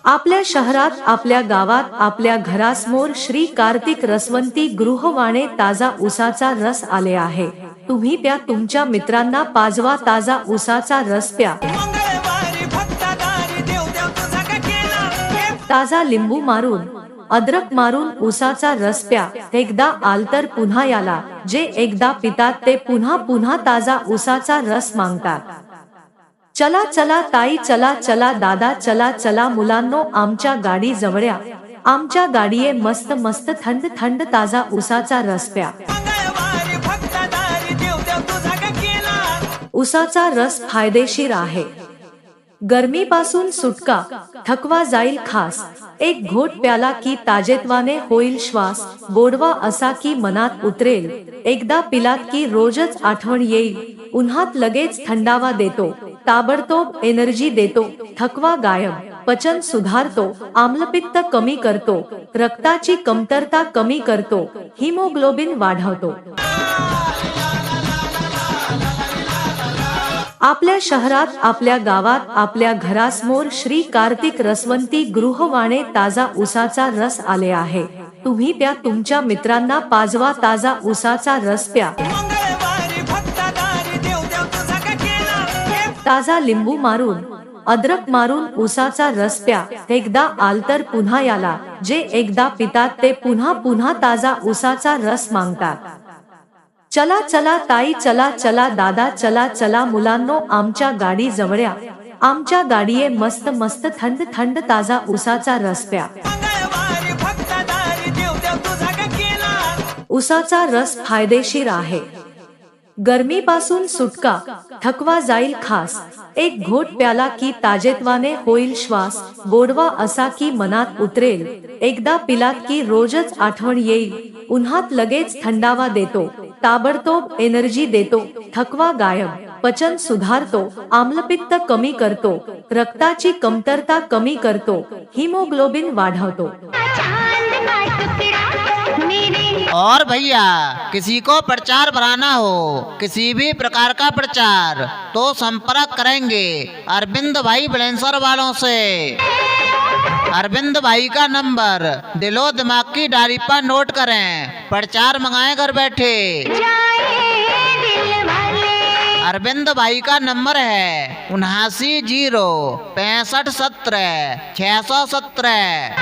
आपल्या शहरात, आपल्या गावात, आपल्या घरासमोर श्री कार्तिक रसवंती गृहवाणे ताजा उसाचा रस आले आहे। तुम्ही त्या तुमच्या मित्रांना पाजवा, ताजा उसाचा रस प्या। ताजा लिंबू मारून, अद्रक मारून उसाचा रस प्या। एकदा आल तर पुन्हा याला, जे एकदा पितात ते पुन्हा पुन्हा ताजा उसाचा रस मागतात। चला चला ताई, चला चला दादा, चला चला मुलांनो, आमच्या गाडी जवळया। आमच्या गाडीये मस्त मस्त थंड थंड ताजा उसाचा रस प्या। उसाचा रस फायदेशीर आहे। गर्मीपासून सुटका, थकवा जाईल खास। एक घोट प्याला की ताजेतवाने होईल श्वास। गोडवा असा की मनात उतरेल, एकदा पिलात की रोजच आठवण येईल। उन्हात लगेच थंडावा देतो, ताबडतोब एनर्जी देतो। थकवा गायब, पचन सुधारतो, आम्लपित्त कमी करतो, रक्ताची कमतरता कमी करतो, हिमोग्लोबिन वाढवतो। आपल्या शहरात, आपल्या गावात, आपल्या घरासमोर श्री कार्तिक रसवंती गृहवाणे ताजा उसाचा रस आले आहे। तुम्ही त्या तुमच्या मित्रांना पाजवा, ताजा उसाचा रस प्या। ताजा लिंबू मारून, अद्रक मारून उसाचा रस प्या। एकदा आल तर पुन्हा याला, जे एकदा पितात ते पुन्हा पुन्हा ताजा उसाचा रस मागतात। चला चला ताई, चला चला दादा, चला चला मुलांनो, आमच्या गाडी जवळया। आमच्या गाडीये मस्त मस्त थंड थंड ताजा उसाचा रस प्या। उसाचा रस फायदेशीर आहे। गर्मीपासून सुटका, थकवा जाईल खास। एक घोट प्याला की ताजेतवाने होईल श्वास। गोडवा असा की मनात उतरेल, एकदा पिलात की रोजच आठवण येईल। उन्हात लगेच थंडावा देतो, ताबडतोब एनर्जी देतो। थकवा गायब, पचन सुधारतो, आम्लपित्त कमी करतो, रक्ताची कमतरता कमी करतो, हिमोग्लोबिन वाढवतो। और भैया, किसी को प्रचार बढ़ाना हो, किसी भी प्रकार का प्रचार, तो संपर्क करेंगे अरविंद भाई बुलंदशहर वालों से। अरविंद भाई का नंबर दिलो दिमाग की डायरी पर नोट करें, प्रचार मंगाए घर बैठे। अरविंद भाई का नंबर है 79 0 65 17 617।